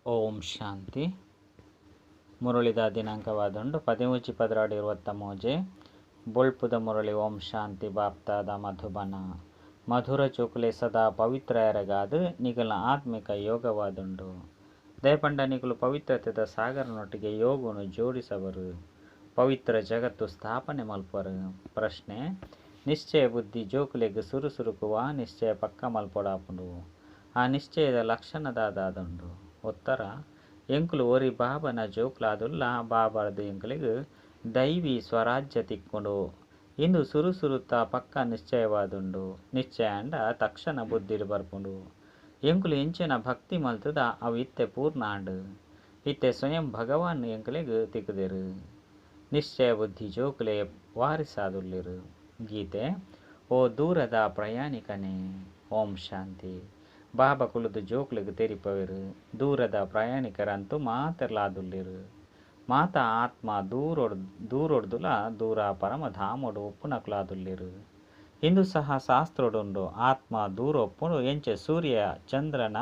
ಓಂ ಶಾಂತಿ. ಮುರಳಿದ ದಿನಾಂಕವಾದುಂಡು 13/11/20 ಬೊಳ್ಪುದ ಮುರಳಿ. ಓಂ ಶಾಂತಿ. ಬಾಪ್ತಾದ ಮಧುಬನ ಮಧುರ ಚೋಕುಲೆ ಸದಾ ಪವಿತ್ರಯರಗಾದು ನಿಗಲ ಆತ್ಮಿಕ ಯೋಗವಾದುಂಡು. ದಯಪಂಡ ನಿಗಲು ಪವಿತ್ರತೆದ ಸಾಗರನೊಟ್ಟಿಗೆ ಯೋಗವನ್ನು ಜೋಡಿಸವರು. ಪವಿತ್ರ ಜಗತ್ತು ಸ್ಥಾಪನೆ ಮಲ್ಪರು. ಪ್ರಶ್ನೆ: ನಿಶ್ಚಯ ಬುದ್ಧಿ ಜೋಕುಲೆಗ್ ಸುರುಸುರುಕುವ ನಿಶ್ಚಯ ಪಕ್ಕ ಮಲ್ಪೊಡಾಪುಂಡು. ಆ ನಿಶ್ಚಯದ ಲಕ್ಷಣದಾದುಂಡು. ಉತ್ತರ: ಎಂಕುಲು ಒರಿ ಬಾಬನ ಜೋಕ್ಲಾದುಲ್ಲ ಬಾಬಾರ್ದು ಎಂಕುಲಿಗ್ ದೈವಿ ಸ್ವರಾಜ್ಯ ತಿಕ್ಕುಂಡು. ಇಂದು ಸುರುಸುರುತ್ತ ಪಕ್ಕ ನಿಶ್ಚಯವಾದುಂಡು. ನಿಶ್ಚಯ ಅಂಡ ತಕ್ಷಣ ಬುದ್ಧಿಲು ಬರ್ಪುಂಡು. ಎಂಕುಲು ಎಂಚಿನ ಭಕ್ತಿ ಮಲ್ತದ ಅವು ಇತ್ತೆ ಪೂರ್ಣ ಅಂಡು. ಇತ್ತೆ ಸ್ವಯಂ ಭಗವಾನ್ ಎಂಕುಲಿಗ್ ತಿಕ್ಕುದೆರು. ನಿಶ್ಚಯ ಬುದ್ಧಿ ಜೋಕುಲೆ ವಾರಿಸಾದುಲ್ಲಿರು. ಗೀತೆ: ಓ ದೂರದ ಪ್ರಯಾಣಿಕನೇ. ಓಂ ಶಾಂತಿ. ಬಾಬಾ ಕುಲುದು ಜೋಕುಲಿಗ್ ತೆರಿಪವೆರು. ದೂರದ ಪ್ರಯಾಣಿಕರಂತೂ ಮಾತೆರ್ಲಾದುಲ್ಲಿರು. ಮಾತ ಆತ್ಮ ದೂರೊಡ್ದುಲ ದೂರ ಪರಮಧಾಮೊಡು ಒಪ್ಪುನಕ್ಲಾದುಲ್ಲಿರು. ಇಂದು ಸಹ ಶಾಸ್ತ್ರೊಡುಂಡು. ಆತ್ಮ ದೂರ ಒಪ್ಪುಂಡು ಎಂಚೆ ಸೂರ್ಯ ಚಂದ್ರನ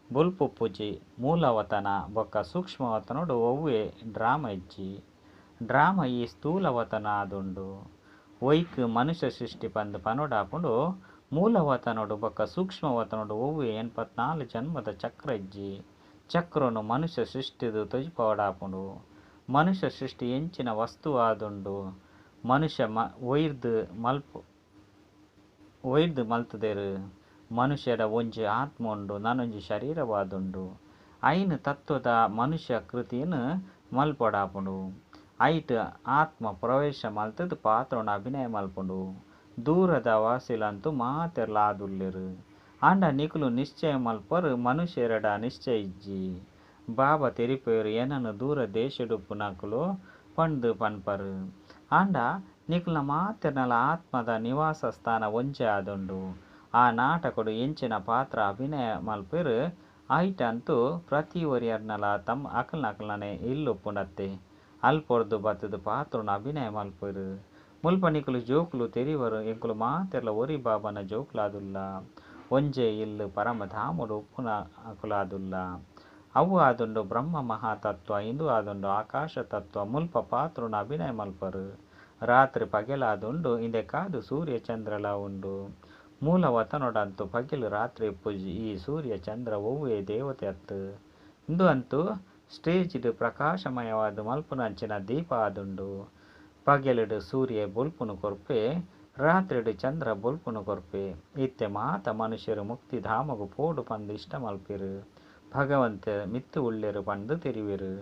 ಬುಲ್ಪುಪ್ಪುಜಿ ಮೂಲವತನ ಬೊಕ್ಕ ಸೂಕ್ಷ್ಮವತನೋಡು ಒವ್ವೆ ಡ್ರಾಮ ಇಜ್ಜಿ. ಡ್ರಾಮ ಈ ಸ್ಥೂಲವತನ ಆದುಂಡು. ಒಯ್ಕ್ ಮನುಷ್ಯ ಸೃಷ್ಟಿ ಪಂದ್ ಪನೋಡಾಪುಂಡು ಮೂಲವತನೋಡು ಬೊಕ್ಕ ಸೂಕ್ಷ್ಮವತನೋಡು ಒವ್ವೆ 84 ಜನ್ಮದ ಚಕ್ರ ಇಜ್ಜಿ. ಚಕ್ರನು ಮನುಷ್ಯ ಸೃಷ್ಟಿದು ತೊಜಿಪವಡಾಪುಂಡು. ಮನುಷ್ಯ ಸೃಷ್ಟಿ ಎಂಚಿನ ವಸ್ತು ಆದುಂಡು. ಮನುಷ್ಯ ಒಯ್ದು ಮಲ್ತುದೆರು. ಮನುಷ್ಯರ ಒಂಜಿ ಆತ್ಮ ಉಂಡು, ನನೊಂಜಿ ಶರೀರವಾದುಂಡು. ಐನ್ ತತ್ವದ ಮನುಷ್ಯ ಕೃತಿಯನ್ನು ಮಲ್ಪೊಡಾಪುಂಡು. ಐಟ್ ಆತ್ಮ ಪ್ರವೇಶ ಮಲ್ತದು ಪಾತ್ರನ ಅಭಿನಯ ಮಲ್ಪುಂಡು. ದೂರದ ವಾಸಿಲಂತೂ ಮಾತೆರ್ಲಾದುಲ್ಲಿರು. ಆಂಡ ನಿಕುಲು ನಿಶ್ಚಯ ಮಲ್ಪರು ಮನುಷ್ಯರಡ ನಿಶ್ಚಯ ಇಜ್ಜಿ. ಬಾಬಾ ತೆರಿಪೇರು ಏನನ್ನು ದೂರ ದೇಶಡುಪ್ಪುನಕುಲು ಪಂಡು ಪನ್ಪರು. ಆಂಡ ನಿಕುಲ್ನ ಮಾತೆರ್ನಲ ಆತ್ಮದ ನಿವಾಸ ಸ್ಥಾನ ಒಂಜೆ ಆದುಂಡು. ಆ ನಾಟಕಡು ಎಂಚಿನ ಪಾತ್ರ ಅಭಿನಯ ಮಲ್ಪೇರು ಐಟ್ ಅಂತೂ ಪ್ರತಿ ಒರಿಯರ್ನಲ ತಮ್ಮ ಅಕಲ್ನಕಲ್ನನೆ ಇಲ್ಲೊಪ್ಪುಂಡತ್ತೆ ಅಲ್ಪೊರ್ದು ಬತ್ತದು ಪಾತ್ರನ ಅಭಿನಯ ಮಲ್ಪೇರು. ಮುಲ್ಪ ನಿಕುಲು ಜೋಕುಲು ತೆರಿವರು. ಎಂಕುಲು ಮಾತೆರ್ಲ ಒರಿ ಬಾಬನ ಜೋಕುಲಾದುಲ್ಲ. ಒಂಜೆ ಇಲ್ಲು ಪರಮಧಾಮುಡು ಉಪ್ಪುನಕುಲಾದುಲ್ಲ. ಅವು ಆದುಂಡು ಬ್ರಹ್ಮ ಮಹಾತತ್ವ. ಇಂದು ಆದುಂಡು ಆಕಾಶ ತತ್ವ. ಮುಲ್ಪ ಪಾತ್ರನ ಅಭಿನಯ ಮಲ್ಪರು. ರಾತ್ರಿ ಪಗೆಲಾದುಂಡು. ಇಂದೆ ಕಾದು ಸೂರ್ಯ ಚಂದ್ರಲ ಉಂಡು. ಮೂಲವತನೊಡಂತೂ ಪಗೆಲು ರಾತ್ರಿ ಇಪ್ಪುಜಿ. ಈ ಸೂರ್ಯ ಚಂದ್ರ ಒವ್ವೇ ದೇವತೆ ಅತ್ತು. ಇಂದು ಅಂತೂ ಸ್ಟೇಜಿಡ್ ಪ್ರಕಾಶಮಯವಾದ ಮಲ್ಪುನಂಚಿನ ದೀಪ ಆದುಂಡು. ಪಗೆಲಿಡು ಸೂರ್ಯ ಬೊಲ್ಪುನು ಕೊರ್ಪೆ, ರಾತ್ರಿಡು ಚಂದ್ರ ಬೊಲ್ಪುನು ಕೊರ್ಪೆ. ಇತ್ತೆ ಮಾತ ಮನುಷ್ಯರು ಮುಕ್ತಿಧಾಮಗು ಪೋಡು ಪಂದು ಇಷ್ಟ ಮಲ್ಪೆರು. ಭಗವಂತ ಮಿತ್ತು ಉಳ್ಳೆರು ಪಂದು ತೆರಿವೆರು.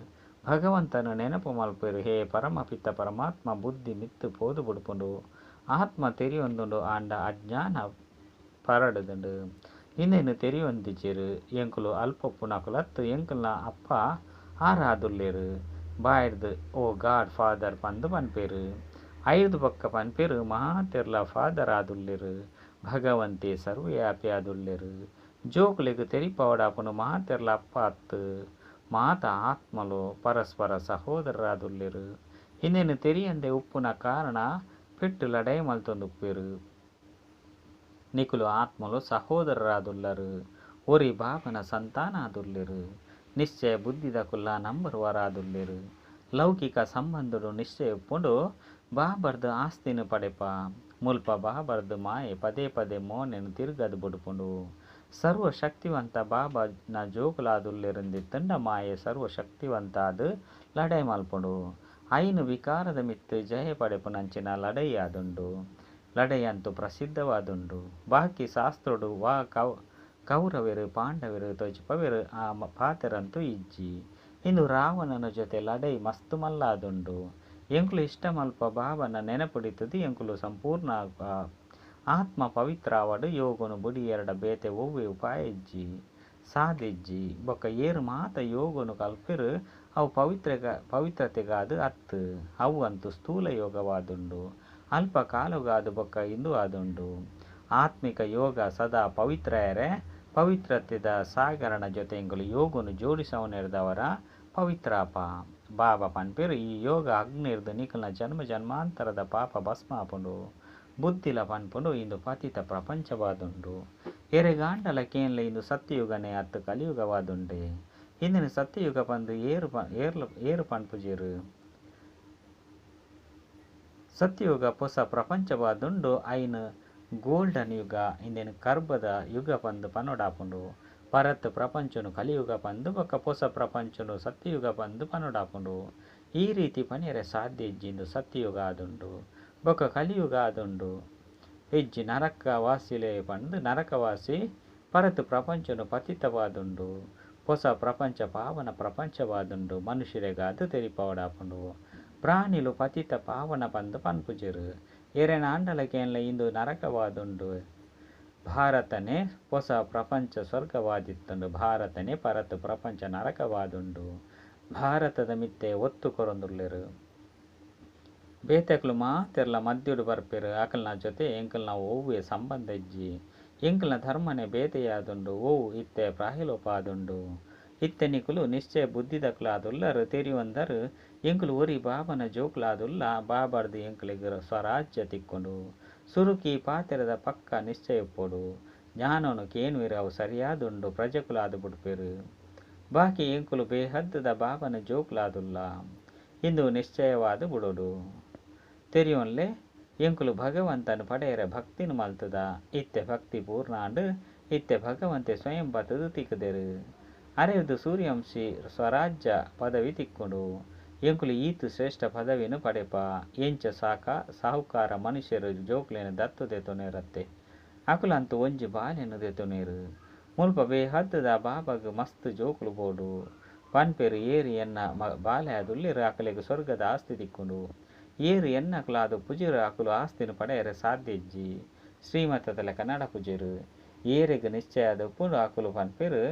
ಭಗವಂತನು ನೆನಪು ಮಲ್ಪೆರು. ಹೇ ಪರಮಪಿತ ಪರಮಾತ್ಮ ಬುದ್ಧಿ ಮಿತ್ತು ಪೋದು ಬುಡ್ಪುಂಡು. ಆತ್ಮ ತೆರಿಯೊಂದುಂಡು. ಆಂಡ ಅಜ್ಞಾನ ಪರಡುದುಂಡು. ಇನ್ನೇನು ತೆರಿಯೊಂದಿಜ್ಜೆರು. ಎಂಕುಲು ಅಲ್ಪೊಪ್ಪುನಕುಲತ್ತು ಎಂಕುಲ್ನ ಅಪ್ಪ ಆರಾದುಲ್ಲೆರು. ಬಾಯ್ರ್ದು ಓ ಗಾಡ್ ಫಾದರ್ ಪಂದು ಪನ್ಪೇರು. ಐರ್ದು ಬೊಕ್ಕ ಪನ್ಪೇರು ಮಾತೆರ್ಲ ಫಾದರ್ ಆದುಲ್ಲೆರು. ಭಗವಂತೆ ಸರ್ವವ್ಯಾಪಿ ಆದುಲ್ಲೆರು. ಜೋಕುಲೆಗ್ ತೆರಿಪವಡಾಪುನು ಮಾತೆರ್ಲ ಅಪ್ಪ ಅತ್ತು. ಮಾತ ಆತ್ಮಲು ಪರಸ್ಪರ ಸಹೋದರರಾದುಲ್ಲೆರು. ಇನ್ನೇನು ತೆರಿಯಂದೆ ಉಪ್ಪುನ ಕಾರಣ ಪೆಟ್ಟು ಲಡೈ ಮಲ್ತೊಂದುಪ್ಪೆರು. ನಿಕುಲು ಆತ್ಮಲು ಸಹೋದರರಾದುಲ್ಲರು. ಒರಿ ಬಾಬನ ಸಂತಾನ ಆದುಲ್ಲೆರು. ನಿಶ್ಚಯ ಬುದ್ಧಿದ ಕುಲ್ಲ ನಂಬರ್ ವರಾದುಲ್ಲೆರು. ಲೌಕಿಕ ಸಂಬಂಧಡು ನಿಶ್ಚಯ ಉಪ್ಪುಂಡು ಬಾಬರ್ದು ಆಸ್ತಿನು ಪಡೆಪ. ಮುಲ್ಪ ಬಾಬರ್ದು ಮಾಯೆ ಪದೇ ಪದೇ ಮೋನೆನು ತಿರುಗದು ಬುಡುಪುಂಡು. ಸರ್ವಶಕ್ತಿವಂತ ಬಾಬನ ಜೋಕುಲಾದುಲ್ಲೆರಿಂದಿತ್ತಂಡ ಮಾಯೆ ಸರ್ವಶಕ್ತಿವಂತಾದು ಲಡೈ ಮಲ್ಪುಂಡು. ಐನು ವಿಕಾರದ ಮಿತ್ತು ಜಯ ಪಡೆಪುನಂಚಿನ ಲಡೈ ಆದುಂಡು. ಲಡೈ ಅಂತೂ ಪ್ರಸಿದ್ಧವಾದುಂಡು. ಬಾಕಿ ಶಾಸ್ತ್ರಡು ವಾ ಕೌರವೆರು ಪಾಂಡವೆರು ತೊಜಿಪವೆರು ಆ ಪಾತೆರಂತೂ ಇಜ್ಜಿ. ಇಂದು ರಾವಣನ ಜೊತೆ ಲಡೈ ಮಸ್ತು ಮಲ್ಲಾದುಂಡು. ಎಂಕುಲು ಇಷ್ಟ ಮಲ್ಪ ಬಾಬನ ನೆನಪುಡಿತದು. ಎಂಕುಲು ಸಂಪೂರ್ಣ ಆತ್ಮ ಪವಿತ್ರ ಆವಡು. ಯೋಗನು ಬುಡಿ ಎರಡ ಬೇತೆ ಒವ್ವೆ ಉಪಾಯ ಇಜ್ಜಿ ಸಾಧಿಜ್ಜಿ. ಬೊಕ್ಕ ಏರು ಮಾತ ಯೋಗನು ಕಲ್ಪೆರು. ಅವು ಪವಿತ್ರತೆಗಾದು ಅತ್ತು. ಅವು ಅಂತೂ ಸ್ಥೂಲ ಯೋಗವಾದುಂಡು. ಅಲ್ಪ ಕಾಲುಗಾದು ಬೊಕ್ಕ ಇಂದು ಆದುಂಡು. ಆತ್ಮಿಕ ಯೋಗ ಸದಾ ಪವಿತ್ರಯರೇ. ಪವಿತ್ರತೆದ ಸಾಗರನ ಜೊತೆ ಎಂಕುಲು ಯೋಗನು ಜೋಡಿಸವನೆರ್ದವರ ಪವಿತ್ರಾಪ. ಬಾಬಾ ಪನ್ಪೇರು ಈ ಯೋಗ ಅಗ್ನಿರ್ದು ನಿಕಲ್ನ ಜನ್ಮ ಜನ್ಮಾಂತರದ ಪಾಪ ಭಸ್ಮ ಆಪುಂಡು. ಬುದ್ಧಿಲ ಪನ್ಪುಂಡು ಇಂದು ಪತಿತ ಪ್ರಪಂಚವಾದುಂಡು. ಎರೆಗಾಂಡಲ ಕೇನ್ಲ ಇಂದು ಸತ್ಯಯುಗನೇ ಅತ್ತು ಕಲಿಯುಗವಾದುಂಡೆ. ಇಂದಿನ ಸತ್ಯಯುಗ ಬಂದು ಏರು ಪಂಪುಜೇರು. ಸತ್ಯಯುಗ ಹೊಸ ಪ್ರಪಂಚವಾದುಂಡು ಐನ್ ಗೋಲ್ಡನ್ ಯುಗ. ಇಂದಿನ ಕರ್ಬದ ಯುಗ ಬಂದು ಪನೋಡಾಪುಂಡು. ಪರತ್ ಪ್ರಪಂಚನು ಕಲಿಯುಗ ಬಂದು ಬೊಕ್ಕ ಹೊಸ ಪ್ರಪಂಚನು ಸತ್ಯಯುಗ ಬಂದು ಪನೋಡಾಪುಂಡು. ಈ ರೀತಿ ಪನಿಯರೆ ಸಾಧ್ಯ ಇಜ್ಜಿಂದು ಸತ್ಯಯುಗ ಆದುಂಡು ಬೊಕ್ಕ ಕಲಿಯುಗ ಆದುಂಡು. ಇಜ್ಜಿ ನರಕವಾಸಿಲೆ ಪಂದು ನರಕವಾಸಿ ಪರತ್ ಪ್ರಪಂಚನು ಪತಿತವಾದುಂಡು. ಹೊಸ ಪ್ರಪಂಚ ಪಾವನ ಪ್ರಪಂಚವಾದುಂಡು. ಮನುಷ್ಯರಿಗಾದು ತೆರಿಪವಡಾಪುಂಡು. ಪ್ರಾಣಿಲು ಪತಿತ ಪಾವನ ಬಂದು ಪನ್ಪುಜೆರು. ಎರೆನ ಆಂಡಲಕೆನ್ಲ ಇಂದು ನರಕವಾದುಂಡು. ಭಾರತನೇ ಹೊಸ ಪ್ರಪಂಚ ಸ್ವರ್ಗವಾದಿತ್ತುಂಡು. ಭಾರತನೇ ಪರತ್ ಪ್ರಪಂಚ ನರಕವಾದುಂಡು. ಭಾರತದ ಮಿತ್ತೆ ಒತ್ತು ಕೊರೊಂದುಲ್ಲೆರು. ಬೇತೆಕ್ಲು ಮಾತೆರ್ಲ ಮದ್ಯುಡು ಬರ್ಪೆರು. ಆಕಲ್ನ ಜೊತೆ ಎಂಕಲ್ನ ಓವುವೆ ಸಂಬಂಧ ಇಜ್ಜಿ. ಎಂಕಲ್ನ ಧರ್ಮನೆ ಬೇತೆಯಾದುಂಡು. ಓವು ಇತ್ತೆ ಪ್ರಾಹಿಲೋಪಾದುಂಡು. ಇತ್ತೆ ನಿಕುಲು ನಿಶ್ಚಯ ಬುದ್ಧಿದಕ್ಲಾದುಲ್ಲರು ತೆರಿಯೊಂದರು. ಎಂಕುಲು ಒರಿ ಬಾಬನ ಜೋಕ್ಲಾದುಲ್ಲ. ಬಾಬರ್ದು ಎಂಕುಲಿಗೆ ಸ್ವರಾಜ್ಯ ತಿಕ್ಕೊಂಡು ಸುರುಕಿ ಪಾತೆರದ ಪಕ್ಕ ನಿಶ್ಚಯಪ್ಪೊಡು. ಜ್ಞಾನನು ಕೇನುವಿರು ಅವು ಸರಿಯಾದುಂಡು. ಪ್ರಜೆಕುಲಾದು ಬುಡ್ಪೆರು. ಬಾಕಿ ಎಂಕುಲು ಬೇಹದ್ದದ ಬಾಬನ ಜೋಕ್ಲಾದುಲ್ಲ. ಇಂದು ನಿಶ್ಚಯವಾದು ಬುಡೋಡು. ತೆರಿಯೋನ್ಲೆ ಎಂಕುಲು ಭಗವಂತನು ಪಡೆಯರೆ ಭಕ್ತಿನು ಮಲ್ತದ. ಇತ್ತೆ ಭಕ್ತಿ ಪೂರ್ಣಾಂಡು. ಇತ್ತೆ ಭಗವಂತೆ ಸ್ವಯಂ ಬತ್ತದು ತಿಕ್ಕದೆರು. ಅರೆದು ಸೂರ್ಯವಂಶಿ ಸ್ವರಾಜ್ಯ ಪದವಿ ತಿಕ್ಕೊಂಡು. ಎಂಕುಲು ಈತು ಶ್ರೇಷ್ಠ ಪದವಿನು ಪಡೆಪ. ಎಂಚ ಸಾಕ ಸಾಹುಕಾರ ಮನುಷ್ಯರು ಜೋಕ್ಲೇನು ದತ್ತು ದೆತೊನೇರತ್ತೆ. ಅಕುಲಂತೂ ಒಂಜಿ ಬಾಲೆನು ದೆತೊನೇರು. ಮುಲ್ಪ ಬೇಹದ್ದದ ಬಾಬಾಗ ಮಸ್ತ್ ಜೋಕುಲು ಬೋಡು. ಪನ್ಪೆರು ಏರು ಎನ್ನ ಬಾಲೆ ಅದುಲ್ಲೆರು. ಅಕಲೆಗೆ ಸ್ವರ್ಗದ ಆಸ್ತಿ ತಿಕ್ಕೊಂಡು. ಏರು ಎನ್ನಕುಲಾದು ಪುಜಿರು. ಅಕುಲು ಆಸ್ತಿನು ಪಡೆಯರೆ ಸಾಧ್ಯ ಇಜ್ಜಿ. ಶ್ರೀಮತದ ಲೆಕ್ಕ ನಡಪುಜೆರು. ಏರೆಗೆ ನಿಶ್ಚಯ ದಪ್ಪುಂಡು. ಅಕುಲು ಪನ್ಪೆರು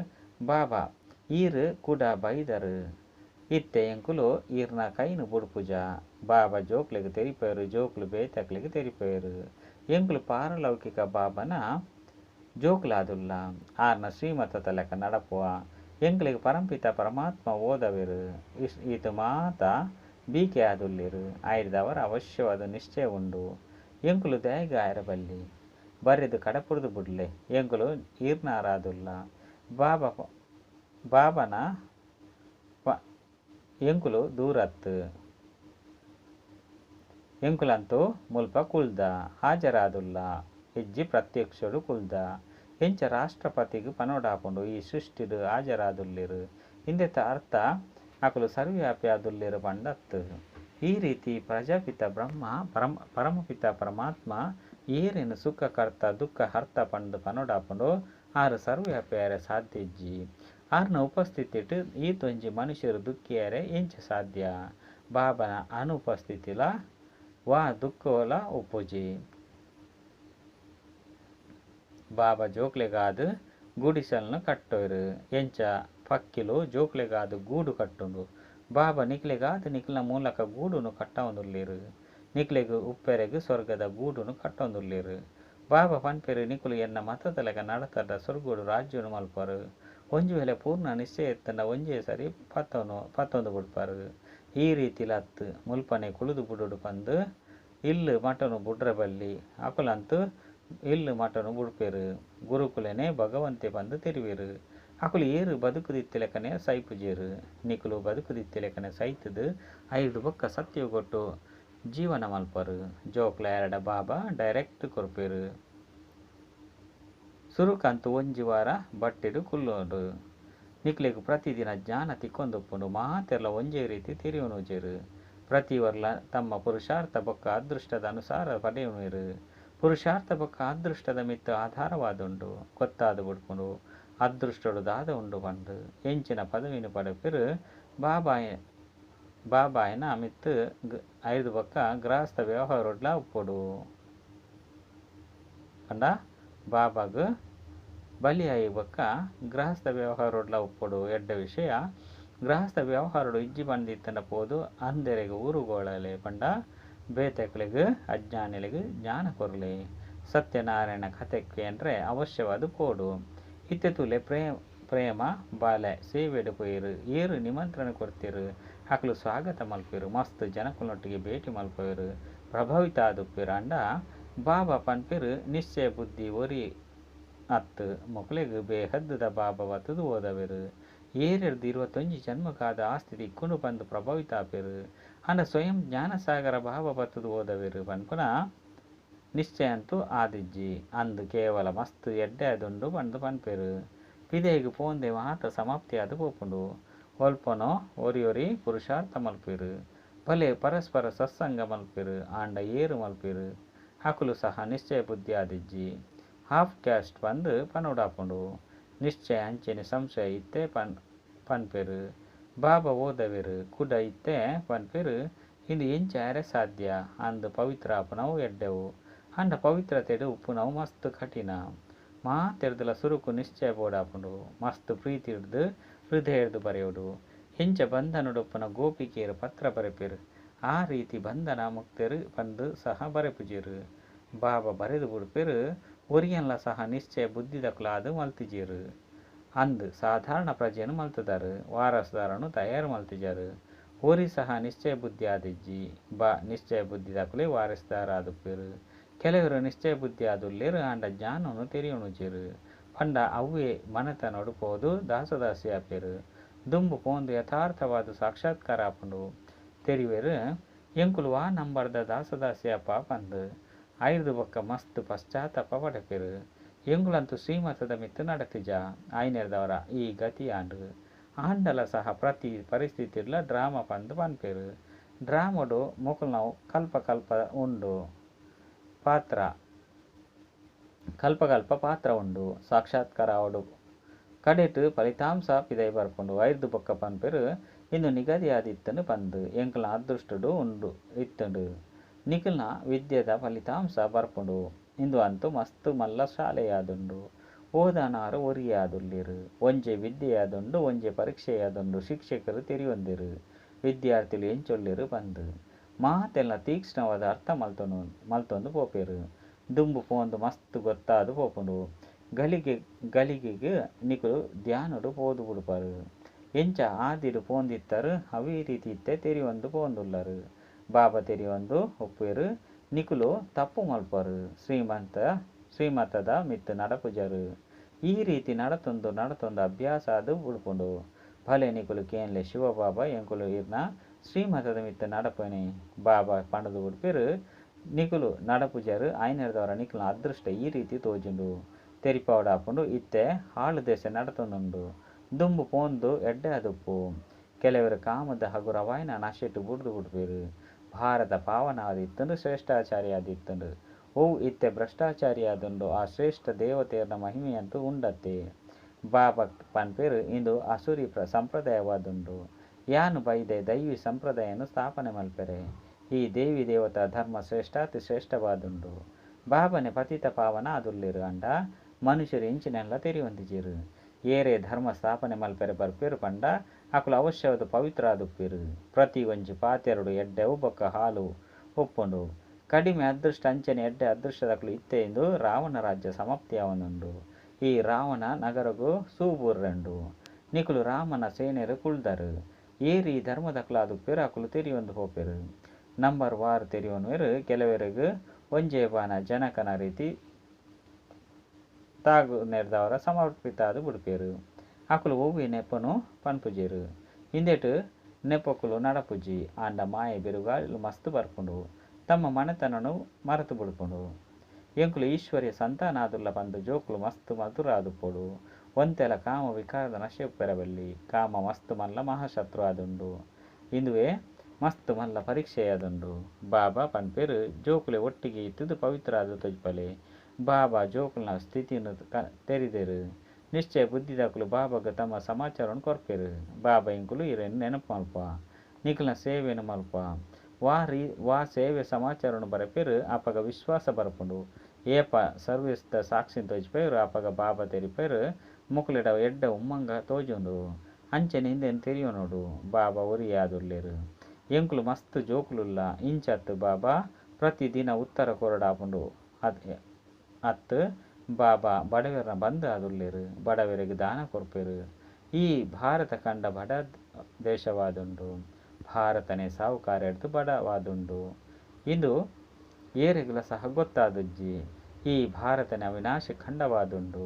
ಬಾಬಾ ಈರು ಕೂಡ ಬೈದರು. ಇತ್ತೆ ಎಂಕುಲು ಈರ್ನ ಕೈನು ಬುಡ್ಪುಜ. ಬಾಬಾ ಜೋಕ್ಲೆಗೆ ತೆರಿಪೇರು. ಜೋಕ್ಲು ಬೇತಕ್ಲೆಗೆ ತೆರಿಪೇರು. ಎಂಕುಲು ಪಾರಲೌಕಿಕ ಬಾಬನ ಜೋಕ್ಲಾದುಲ್ಲ. ಆರ್ನ ಶ್ರೀಮತದ ಲೆಕ್ಕ ನಡಪುವ ಎಂಕುಲಿಗೆ ಪರಂಪಿತ ಪರಮಾತ್ಮ ಓದವೆರು. ಈತು ಮಾತ ಬೀಕೆ ಆದುಲ್ಲೆರು. ಆಯ್ದವರ ಅವಶ್ಯವಾದ ನಿಶ್ಚಯ ಉಂಡು. ಎಂಕುಲು ದಯಗ ಆಯರಬಲ್ಲಿ ಬರೆದು ಕಡಪುರ್ದು ಬುಡ್ಲೆ. ಎಂಕುಲು ಈರ್ನಾರಾದುಲ್ಲ. ಬಾಬನ ಎಂಕುಲು ದೂರತ್ತು. ಎಂಕುಲಂತೂ ಮುಲ್ಪ ಕುಲ್ದ ಹಾಜರಾದುಲ್ಲ. ಇಜ್ಜಿ ಪ್ರತ್ಯಕ್ಷಡು ಕುಲ್ದ. ಎಂಚ ರಾಷ್ಟ್ರಪತಿಗೆ ಪನೋಡಾಪುಂಡು. ಈ ಸೃಷ್ಟಿಡು ಹಾಜರಾದುಲ್ಲೆರು. ಇಂದೆತ ಅರ್ಥ ಅಕುಲು ಸರ್ವ್ಯಾಪಿ ಆದುಲ್ಲೆರು ಪಂಡತ್ತು. ಈ ರೀತಿ ಪ್ರಜಾಪಿತ ಬ್ರಹ್ಮ ಪರಮಪಿತ ಪರಮಾತ್ಮ ಏರೇನು ಸುಖ ಕರ್ತ ದುಃಖ ಹರ್ತ ಪಂಡು ಪನೋಡಾಪುಂಡು. ಆರು ಸರ್ವ್ಯಾಪಿಯಾರೆ ಸಾಧ್ಯ ಇಜ್ಜಿ. ಆರ್ನ ಉಪಸ್ಥಿತಿಟ್ಟು ಈತೊಂಜಿ ಮನುಷ್ಯರು ದುಃಖಿಯಾರೆ ಎಂಚ ಸಾಧ್ಯ. ಬಾಬನ ಅನುಪಸ್ಥಿತಿಲ ವಾ ದುಃಖೋಲ ಉಪ್ಪುಜಿ. ಬಾಬಾ ಜೋಕ್ಲೆಗಾದು ಗುಡಿಸಲ್ನು ಕಟ್ಟೋರು. ಎಂಚ ಪಕ್ಕಿಲು ಜೋಕ್ಲೆಗಾದು ಗೂಡು ಕಟ್ಟುಂಡು. ಬಾಬಾ ನಿಕ್ಲೆಗಾದು ನಿಕ್ಲ ಮೂಲಕ ಗೂಡುನು ಕಟ್ಟೊಂದುಲ್ಲೆರು. ನಿಕ್ಲೆಗು ಉಪ್ಪೆರೆಗು ಸ್ವರ್ಗದ ಗೂಡುನು ಕಟ್ಟೊಂದುಲ್ಲೆರು. ಬಾಬಾ ಪನ್ಪೆರು ನಿಕುಲು ಎನ್ನ ಮತದಲೆಗ ನಡತದ ಸ್ವರ್ಗೋಡು ರಾಜ್ಯನು ಮಲ್ಪರು. ಒಂಜಿ ವೇಳೆ ಪೂರ್ಣ ನಿಶ್ಚಯ ಎತ್ತಂಡ ಒಂಜೇ ಸರಿ ಪತ್ತೊಂದು ಬುಡ್ಪರು. ಈ ರೀತಿಲತ್ತು ಮುಲ್ಪನೆ ಕುಳಿದು ಬುಡುಡು ಪಂದು ಇಲ್ಲು ಮಟನು ಬುಡ್ರ ಬಲ್ಲಿ. ಅಕುಲಂತೂ ಇಲ್ಲು ಮಟನು ಬುಡ್ಪೆರು. ಗುರುಕುಲೆನೆ ಭಗವಂತೆ ಬಂದು ತೆರಿವೆರು. ಅಕುಲು ಏರು ಬದುಕುದಿತ್ತೆಲೆಕನೆ ಸೈಪುಜೇರು. ನಿಕುಲು ಬದುಕುದಿತ್ತೆಲೆಕನೆ ಸೈತದು ಐದು ಬೊಕ್ಕ ಸತ್ಯಗೊಟ್ಟು ಜೀವನ ಮಲ್ಪರು. ಜೋಕ್ಲ ಎರಡ ಬಾಬಾ ಡೈರೆಕ್ಟ್ ಕೊರ್ಪೆರು. ಸುರುಕಂತೂ ಒಂಜಿ ವಾರ ಬಟ್ಟೆಡು ಕುಲ್ಲೋಡು. ನಿಕ್ಲೆಗು ಪ್ರತಿದಿನ ಜ್ಞಾನ ತಿಕ್ಕೊಂದುಪ್ಪುಂಡು. ಮಾತೆರ್ಲ ಒಂಜೇ ರೀತಿ ತಿರಿಯೋನುಜೆರು. ಪ್ರತಿವರ್ಲ ತಮ್ಮ ಪುರುಷಾರ್ಥ ಬೊಕ್ಕ ಅದೃಷ್ಟದ ಅನುಸಾರ ಪಡೆಯುವೆರು. ಪುರುಷಾರ್ಥ ಬೊಕ್ಕ ಅದೃಷ್ಟದ ಮಿತ್ತು ಆಧಾರವಾದುಂಡು. ಗೊತ್ತಾದು ಬಿಡ್ಪುಂಡು. ಅದೃಷ್ಟಡು ದಾದ ಉಂಡು ಪಂಡು ಎಂಚಿನ ಪದವಿನು ಪಡೆಪೆರು. ಬಾಬಾಯನ ಮಿತ್ತು ಐದು ಬೊಕ್ಕ ಗೃಹಸ್ಥ ವ್ಯವಹಾರಡ್ಲ ಉಪ್ಪುಡು ಪಂಡ. ಬಾಬಾಗು ಬಲಿಯಾಯಿ ಬೊಕ್ಕ ಗೃಹಸ್ಥ ವ್ಯವಹಾರಡ್ಲ ಉಪ್ಪುಡು. ಎಡ್ಡ ವಿಷಯ ಗೃಹಸ್ಥ ವ್ಯವಹಾರಡು ಇಜ್ಜಿ ಬಂದಿತ್ತಂಡ ಪೋದು ಅಂದೆರೆಗೆ ಊರುಗೋಳಲೆ ಪಂಡ. ಬೇತೆಕ್ಲೆಗು ಅಜ್ಞಾನಿಲೆಗು ಜ್ಞಾನ ಕೊರ್ಲೆ. ಸತ್ಯನಾರಾಯಣ ಕಥೆಕ್ಕೆ ಅಂದರೆ ಅವಶ್ಯವಾದ ಪೋಡು. ಇತ್ತೆ ತುಲೆ ಪ್ರೇಮ ಬಾಲೆ ಸೇವೆಡು ಪೋಯಿರು. ಏರು ನಿಮಂತ್ರಣ ಕೊಡ್ತಿರು. ಅಕಲು ಸ್ವಾಗತ ಮಲ್ಪೆರು. ಮಸ್ತ್ ಜನಕುಲೊಟ್ಟಿಗೆ ಭೇಟಿ ಮಲ್ಪೆರು. ಪ್ರಭಾವಿತ ಆದುಪ್ಪೆರು ಅಂಡ ಬಾಬಾ ಪನ್ಪೆರು ನಿಶ್ಚಯ ಬುದ್ಧಿ ಒರಿ ಅತ್ತು. ಮೊಕ್ಲೆಗು ಬೇಹದ್ದದ ಬಾಬಾ ಬತ್ತದು ಓದವೆರು. ಏರೆರ್ದು 21 ಜನ್ಮಕ್ಕಾದ ಆಸ್ತಿ ತಿಕ್ಕೊಂಡು ಬಂದು ಪ್ರಭಾವಿತಾಪೆರು ಅಂಡ ಸ್ವಯಂ ಜ್ಞಾನಸಾಗರ ಭಾವ ಬತ್ತದು ಓದವೆರು ಪನ್ಪುನ ನಿಶ್ಚಯ ಅಂತೂ ಆದಿಜ್ಜಿ ಅಂದು ಕೇವಲ ಮಸ್ತ್ ಎಡ್ಡೆ ಅದುಂಡು ಬಂದು ಪನ್ಪೆರು ಪಿದೆಗೆ ಪೋಂದೆ ಮಾತ ಸಮಾಪ್ತಿ ಅದು ಪೋಪುಂಡು ಒಲ್ಪನೋ ಒರಿ ಪುರುಷಾರ್ಥ ಮಲ್ಪೆರು ಭಲೆ ಪರಸ್ಪರ ಸತ್ಸಂಗ ಮಲ್ಪೆರು ಆಂಡ ಏರು ಮಲ್ಪೆರು ಹಕುಲು ಸಹ ನಿಶ್ಚಯ ಬುದ್ಧಿ ಆದಿಜ್ಜಿ ಹಾಫ್ ಕ್ಯಾಸ್ಟ್ ಬಂದು ಪನೋಡಾಪುಂಡು ನಿಶ್ಚಯ ಅಂಚೆನೆ ಸಂಶಯ ಇತ್ತೆ ಪನ್ಪೆರು ಬಾಬಾ ಓದವೆರು ಕುಡ ಇತ್ತೆ ಪನ್ಪೆರು ಇಂದು ಎಂಚ ಅರೆ ಸಾಧ್ಯ ಅಂದು ಪವಿತ್ರ ಆಪುನವು ಎಡ್ಡೆವು ಅಂಡ ಪವಿತ್ರತೆಡು ಉಪ್ಪುನವು ಮಸ್ತ್ ಕಠಿಣ ಮಾತೆರ್ದಲ ಸುರುಕು ನಿಶ್ಚಯ ಬೋಡಾಪುಂಡು ಮಸ್ತ್ ಪ್ರೀತಿ ಹಿಡ್ದು ಹೃದಯ ಹಿಡ್ದು ಬರೆಯುಡು ಹೆಂಚ ಬಂಧನುಡುಪ್ಪನ ಗೋಪಿಕೆಯರು ಪತ್ರ ಬರೆಪೆರು ಆ ರೀತಿ ಬಂಧನ ಮುಕ್ತರು ಬಂದು ಸಹ ಬರೆಪುಜಿರು ಬಾಬಾ ಬರೆದು ಬಿಡ್ಪೆರು ಒರಿಯನ್ಲ ಸಹ ನಿಶ್ಚಯ ಬುದ್ಧಿದಕ್ಲಾದು ಮಲ್ತಿಜೀರು ಅಂದು ಸಾಧಾರಣ ಪ್ರಜೆಯನ್ನು ಮಲ್ತದಾರು ವಾರಸ್ದಾರನು ತಯಾರು ಮಲ್ತಿಜಾರು ಒರಿ ಸಹ ನಿಶ್ಚಯ ಬುದ್ಧಿ ಆದಿಜ್ಜಿ ನಿಶ್ಚಯ ಬುದ್ಧಿ ದಕ್ಲೆ ವಾರಸ್ದಾರ ಆದುಪ್ಪೆರು ಕೆಲವರು ನಿಶ್ಚಯ ಬುದ್ಧಿ ಆದುಲ್ಲೇರು ಆಂಡ ಜ್ಞಾನನು ತೆರಿಯುಣುಜೆರು ಪಂಡ ಅವ್ವೇ ಮನತ ನಡುಪೋದು ದಾಸದಾಸಿ ಆಪೆರು ದುಂಬು ಪೋಂದು ಯಥಾರ್ಥವಾದ ಸಾಕ್ಷಾತ್ಕಾರ ಆಪುಂಡು ತೆರಿವೆರು ಎಂಕುಲು ವಾ ನಂಬರ್ದ ದಾಸದಾಸಿ ಅಪ್ಪ ಪಂದು ಐದು ಬೊಕ್ಕ ಮಸ್ತ್ ಪಶ್ಚಾತ್ತಾಪ ಪಡಪೆರು ಎಂಗುಲಂತೂ ಶ್ರೀಮತದ ಮಿತ್ತು ನಡತಿಜ ಐನೆರ್ದವರ ಈ ಗತಿ ಆಂಡಲ ಸಹ ಪ್ರತಿ ಪರಿಸ್ಥಿತಿರ್ಲ ಡ್ರಾಮಾ ಪಂದು ಪನ್ಪೆರು ಡ್ರಾಮಡು ಮೊಕಲ್ನವು ಕಲ್ಪ ಉಂಡು ಪಾತ್ರ ಕಲ್ಪ ಪಾತ್ರ ಉಂಡು ಸಾಕ್ಷಾತ್ಕಾರ ಅವಡು ಕಡೆಟ್ ಫಲಿತಾಂಶ ಪಿದೈ ಬರ್ಪುಂಡು ಐದು ಬೊಕ್ಕ ಪನ್ಪೆರು ಇಂದು ನಿಗದಿ ಆದಿತ್ತನು ಬಂದು ಎಂಕಲ್ನ ಅದೃಷ್ಟಡು ಉಂಡು ಇತ್ತುಂಡು ನಿಖಲ್ನ ವಿದ್ಯೆದ ಫಲಿತಾಂಶ ಬರ್ಪುಂಡು ಇಂದು ಅಂತೂ ಮಸ್ತ್ ಮಲ್ಲ ಶಾಲೆಯಾದುಂಡು ಓದನಾರು ಒರಿಯಾದುಲ್ಲಿರು ಒಂಜೆ ವಿದ್ಯೆಯಾದುಂಡು ಒಂಜೆ ಪರೀಕ್ಷೆಯಾದುಂಡು ಶಿಕ್ಷಕರು ತೆರಿಯೊಂದಿರು ವಿದ್ಯಾರ್ಥಿಗಳು ಎಂಚೊಲ್ಲಿರು ಬಂದು ಮಾತೆಲ್ಲ ತೀಕ್ಷ್ಣವಾದ ಅರ್ಥ ಮಲ್ತೊಂದು ಪೋಪೆರು ದುಂಬು ಪೋಂದು ಮಸ್ತ್ ಗೊತ್ತಾದು ಪೋಪುಂಡು ಗಳಿಗೆಗೆ ನಿಕುಲು ಧ್ಯಾನುಡು ಪೋದು ಬಿಡುಪರು ಎಂಚ ಆದಿಡು ಪೋಂದಿತ್ತರು ಅವೇ ರೀತಿ ಇತ್ತೆ ತೆರಿಯೊಂದು ಪೋಂದುಲ್ಲರು ಬಾಬಾ ತೆರಿಯೊಂದು ಒಪ್ಪೆರು ನಿಕುಲು ತಪ್ಪು ಮಲ್ಪರು ಶ್ರೀಮತದ ಮಿತ್ತು ನಡಪುಜರು ಈ ರೀತಿ ನಡತೊಂದು ಅಭ್ಯಾಸ ಅದು ಬಿಡ್ಪುಂಡು ಭಲೆ ನಿಕುಲು ಕೇನ್ಲೆ ಶಿವಬಾಬಾ ಎಂಕುಲು ಇರ್ನ ಶ್ರೀಮತದ ಮಿತ್ತು ನಡಪನೆ ಬಾಬಾ ಪಂಡದು ಬಿಡ್ಪೆರು ನಿಕುಲು ನಡಪುಜರು ಐನೆರ್ದವರ ನಿಕುಲ್ನ ಅದೃಷ್ಟ ಈ ರೀತಿ ತೋಜುಂಡು ತೆರಿಪಾವಡಾಪುಂಡು ಇತ್ತೆ ಹಾಳು ದೇಶ ನಡತೊಂದುಂಡು ದುಂಬು ಪೋಂದು ಎಡ್ಡೆ ಅದುಪ್ಪು ಕೆಲವರು ಕಾಮದ ಹಾಗೂ ರವಾಯಿನ ನಶೆಟ್ಟು ಬಿಡ್ಪೇರು ಭಾರತ ಪಾವನ ಆದಿತ್ತಂಡು ಶ್ರೇಷ್ಠಾಚಾರಿ ಆದಿತ್ತಂಡು ಓವು ಇತ್ತೆ ಭ್ರಷ್ಟಾಚಾರಿ ಆದುಂಡು ಆ ಶ್ರೇಷ್ಠ ದೇವತೆಯರ್ನ ಮಹಿಮೆಯಂತೂ ಉಂಡತ್ತೆ ಬಾಬಾ ಪನ್ಪೇರು ಇಂದು ಅಸುರಿ ಸಂಪ್ರದಾಯವಾದುಂಡು ಯಾನು ಬೈದೆ ದೈವಿ ಸಂಪ್ರದಾಯವನ್ನು ಸ್ಥಾಪನೆ ಮಲ್ಪೆರೆ ಈ ದೇವಿ ದೇವತಾ ಧರ್ಮ ಶ್ರೇಷ್ಠಾತಿ ಶ್ರೇಷ್ಠವಾದುಂಡು ಬಾಬನೆ ಪತಿತ ಪಾವನ ಆದುಲ್ಲಿರು ಅಂಡ ಮನುಷ್ಯರು ಇಂಚಿನೆಲ್ಲ ತೆರಿಯೊಂದಿಜಿರು ಏರೆ ಧರ್ಮ ಸ್ಥಾಪನೆ ಮಲ್ಪೆರೆ ಬರ್ಪೇರು ಪಂಡ ಅಕುಲು ಅವಶ್ಯವಾದ ಪವಿತ್ರ ಆದುಪ್ಪೆರು ಪ್ರತಿ ಒಂಜಿ ಪಾತೆರಡು ಎಡ್ಡೆವು ಬೊಕ್ಕ ಹಾಲು ಒಪ್ಪುಂಡು ಕಡಿಮೆ ಅದೃಷ್ಟ ಅಂಚನೆ ಎಡ್ಡೆ ಅದೃಷ್ಟದಕುಲು ಇತ್ತೆ ಎಂದು ರಾವಣ ರಾಜ್ಯ ಸಮಾಪ್ತಿಯಾವನುಂಡು ಈ ರಾವಣ ನಗರಗೂ ಸೂಬೂರ್ರೆಂಡು ನಿಕುಲು ರಾಮನ ಸೇನೆರು ಕುಳ್ದರು ಏರಿ ಧರ್ಮದಕುಲು ಆದುಪ್ಪೆರು ಅಕುಲು ತೆರಿಯೊಂದು ಹೋಪೆರು ನಂಬರ್ ವಾರ್ ತೆರಿಯೋನುವೆರು ಕೆಲವರಿಗೂ ಒಂಜೇ ಬಾನ ಜನಕನ ರೀತಿ ತಾಗು ನೆರೆದವರ ಸಮರ್ಪಿತ ಅದು ಬಿಡ್ಪೇರು ಅಕುಲು ಹೂವಿ ನೆಪ್ಪನು ಪನ್ಪುಜೇರು ಹಿಂದೆಟು ನೆಪ್ಪಕುಲು ನಡಪುಜಿ ಆಂಡ ಮಾಯ ಬಿರುಗಾಳು ಮಸ್ತ್ ಬರ್ಪುಂಡು ತಮ್ಮ ಮನೆತನನು ಮರೆತು ಬಿಡ್ಪುಂಡು ಎಂಕುಲು ಈಶ್ವರ್ಯ ಸಂತಾನಾದುಲ್ಲ ಬಂದು ಜೋಕುಲು ಮಸ್ತ್ ಮಧುರ ಆದುಪೋಡು ಒಂತೆಲ ಕಾಮ ವಿಕಾರದ ನಶೆಪ್ಪೆರಬಲ್ಲಿ ಕಾಮ ಮಸ್ತ್ ಮಲ್ಲ ಮಹಾಶತ್ರು ಆದುಂಡು ಇಂದುವೆ ಮಸ್ತ್ ಮಲ್ಲ ಪರೀಕ್ಷೆಯಾದುಂಡು ಬಾಬಾ ಪನ್ಪೇರು ಜೋಕುಲೆ ಒಟ್ಟಿಗೆ ಇತ್ತದು ಪವಿತ್ರ ಆದು ತೊಜ್ಪಲೆ ಬಾಬಾ ಜೋಕುಲ್ನ ಸ್ಥಿತಿಯನ್ನು ತೆರಿದೆರು ನಿಶ್ಚಯ ಬುದ್ಧಿದಾಕುಲು ಬಾಬಾಗ ತಮ್ಮ ಸಮಾಚಾರವನ್ನು ಕೊರ್ಪೆರು ಬಾಬಾ ಇಂಕುಲು ಇರೇನು ನೆನಪು ಮಲ್ಪ ನಿಕಲ್ನ ಸೇವೆಯನ್ನು ಮಲ್ಪ ವಾ ಸೇವೆ ಸಮಾಚಾರವನ್ನು ಬರಪೇರು ಅಪಗ ವಿಶ್ವಾಸ ಬರಪುಂಡು ಏಪ ಸರ್ವಿಸ್ದ ಸಾಕ್ಷಿನ ತೋಜ್ಪೇರು ಅಪಗ ಬಾಬಾ ತೆರಿಪೇರು ಮುಕುಲಿಡ ಎಡ್ಡ ಉಮ್ಮಂಗ ತೋಜುಂಡು ಅಂಚೆನೆ ಹಿಂದೆನು ತೆರಿಯೋನೋಡು ಬಾಬಾ ಒರಿಯಾದುಲ್ಲೇರು ಎಂಕುಲು ಮಸ್ತ್ ಜೋಕುಲುಲ್ಲ ಇಂಚತ್ತು ಬಾಬಾ ಪ್ರತಿದಿನ ಉತ್ತರ ಕೊರಡಾಪುಂಡು ಅತ್ತು ಬಾಬಾ ಬಡವರನ್ನ ಬಂದು ಆದುಲ್ಲೇರು ಬಡವರಿಗೆ ದಾನ ಕೊರ್ಪೇರು ಈ ಭಾರತ ಕಂಡ ಬಡ ದೇಶವಾದುಂಡು ಭಾರತನೇ ಸಾಹುಕಾರ ಹಿಡಿದು ಬಡವಾದುಂಡು ಇಂದು ಏರೆಗುಲ ಸಹ ಗೊತ್ತಾದುಜ್ಜಿ ಈ ಭಾರತನ ಅವಿನಾಶ ಖಂಡವಾದುಂಡು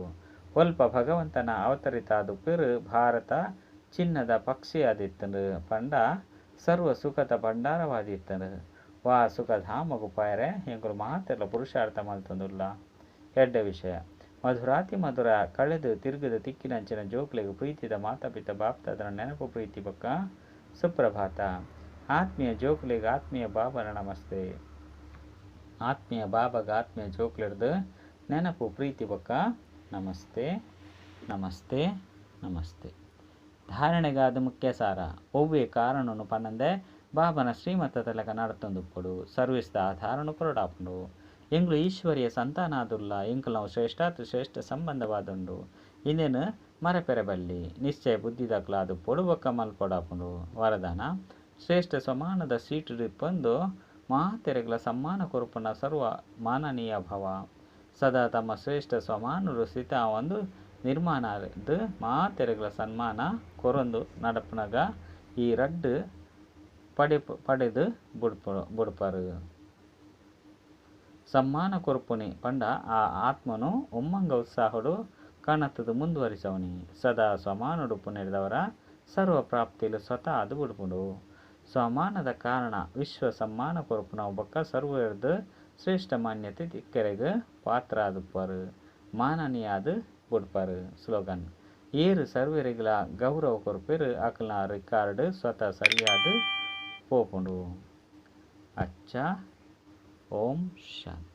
ಒಲ್ಪ ಭಗವಂತನ ಅವತರಿತಾದುಪ್ಪೇರು ಭಾರತ ಚಿನ್ನದ ಪಕ್ಷಿ ಆದಿತ್ತನು ಪಂಡ ಸರ್ವ ಸುಖದ ಭಂಡಾರವಾದಿತ್ತನು ವಾ ಸುಖಧಾಮಗು ಪಾಯರೆ ಎಂಕುಲು ಮಾತೆಲ್ಲ ಪುರುಷಾರ್ಥ ಮಲ್ತೊಂದುಲ್ಲ. ಎಡ್ಡ ವಿಷಯ ಮಧುರಾತಿ ಮಧುರ ಕಳೆದು ತಿರುಗದ ತಿಕ್ಕಿನಂಚಿನ ಜೋಕ್ಲಿಗೆ ಪ್ರೀತಿದ ಮಾತಾಪಿತ ಬಾಪ್ತಾದರ ನೆನಪು ಪ್ರೀತಿ ಬಕ್ಕ ಸುಪ್ರಭಾತ. ಆತ್ಮೀಯ ಜೋಕ್ಲಿಗೆ ಆತ್ಮೀಯ ಬಾಬನ ನಮಸ್ತೆ. ಆತ್ಮೀಯ ಬಾಬಾಗ ಆತ್ಮೀಯ ಜೋಕ್ಲಿಡ್ದು ನೆನಪು ಪ್ರೀತಿ ಬಕ್ಕ ನಮಸ್ತೆ ನಮಸ್ತೆ ನಮಸ್ತೆ. ಧಾರಣೆಗಾದ ಮುಖ್ಯ ಸಾರ ಒವ್ವೇ ಕಾರಣನು ಪನ್ನಂದೆ ಬಾಬನ ಶ್ರೀಮತ ತಲಕ ನಡತೊಂದುಪ್ಪಡು ಸರ್ವಿಸ್ದ ಆಧಾರನು ಕೊರಡಾಪುಂಡು. ಎಂಗ್ಲು ಈಶ್ವರಿಯ ಸಂತಾನಾದುಲ್ಲ ಎಂಕುಲು ನಾವು ಶ್ರೇಷ್ಠಾತ್ ಶ್ರೇಷ್ಠ ಸಂಬಂಧವಾದುಂಡು ಇಂದೇನು ಮರಪೆರಬಲ್ಲಿ ನಿಶ್ಚಯ ಬುದ್ಧಿದಾಕ್ಲಾದು ಪೊಡುಬೊಕ್ಕ ಮಲ್ಪೊಡಾಪುಂಡು. ವರದಾನ ಶ್ರೇಷ್ಠ ಸಮಾನದ ಸೀಟು ಬಂದು ಮಾತೆರೆಗಳ ಸಮ್ಮಾನ ಕೊರುಪುನ ಸರ್ವ ಮಾನನೀಯ ಭವ. ಸದಾ ತಮ್ಮ ಶ್ರೇಷ್ಠ ಸಮಾನರು ಸ್ಥಿತ ಒಂದು ನಿರ್ಮಾಣದ ಮಾತೆರೆಗಳ ಸನ್ಮಾನ ಕೊರೊಂದು ನಡಪುನಗ ಈ ರಡ್ಡು ಪಡೆದು ಬುಡ್ಪರು. ಸಮ್ಮಾನ ಕೊರುಪುನಿ ಪಂಡ ಆ ಆತ್ಮನು ಒಮ್ಮಂಗ ಉತ್ಸಾಹಡು ಕಾಣತ್ತದು ಮುಂದುವರಿಸವನಿ. ಸದಾ ಸಮಾನುಡು ಪುನರಿದವರ ಸರ್ವ ಪ್ರಾಪ್ತಿಲು ಸ್ವತಃ ಅದು ಬುಡ್ಪುಡು. ಸಮಾನದ ಕಾರಣ ವಿಶ್ವ ಸಮ್ಮಾನ ಕೊರುಪುನ ಒಬ್ಬಕ್ಕ ಸರ್ವರ್ದು ಶ್ರೇಷ್ಠ ಮಾನ್ಯತೆ ತಿಕ್ಕೆರೆಗೆ ಪಾತ್ರ ಆದುಪ್ಪರು ಮಾನನೀಯಾದು ಬುಡ್ಪರು. ಸ್ಲೋಗನ್ ಏರು ಸರ್ವರಿಗಳ ಗೌರವ ಕೊರುಪೇರು ಅಕಲ್ನ ರಿಕಾರ್ಡ್ ಸ್ವತಃ ಸರಿಯಾದು ಪೋಪುಂಡು. ಅಚ್ಚ ಓಂ ಶಾಂತಿ.